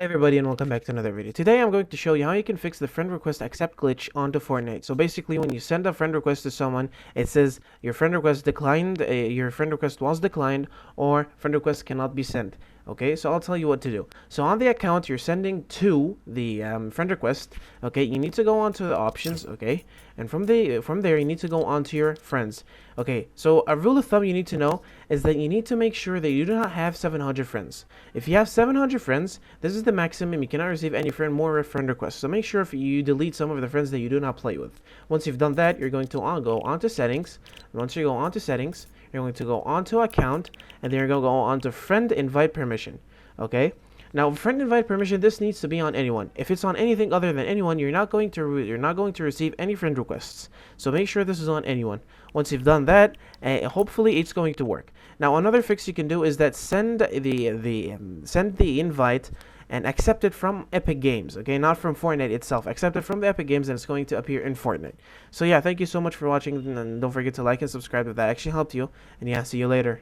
Hey everybody, and welcome back to another video. Today I'm going to show you how you can fix the friend request accept glitch onto Fortnite. So basically when you send a friend request to someone, it says your friend request declined, your friend request was declined, or friend request cannot be sent. Okay, so I'll tell you what to do. So on the account you're sending to the friend request, okay, you need to go onto the options, okay, and from there you need to go onto your friends. Okay, so a rule of thumb you need to know is that you need to make sure that you do not have 700 friends. If you have 700 friends, this is the maximum. You cannot receive any more friend requests. So make sure if you delete some of the friends that you do not play with. Once you've done that, you're going to go onto settings. Once you go onto settings, you're going to go onto account, and then you're going to go onto friend invite permission. Okay. Now, friend invite permission, this needs to be on anyone. If it's on anything other than anyone, you're not going to receive any friend requests. So make sure this is on anyone. Once you've done that, hopefully it's going to work. Now, another fix you can do is that send the invite and accept it from Epic Games, okay, not from Fortnite itself. Accept it from the Epic Games, and it's going to appear in Fortnite. So yeah, thank you so much for watching, and don't forget to like and subscribe if that actually helped you. And yeah, see you later.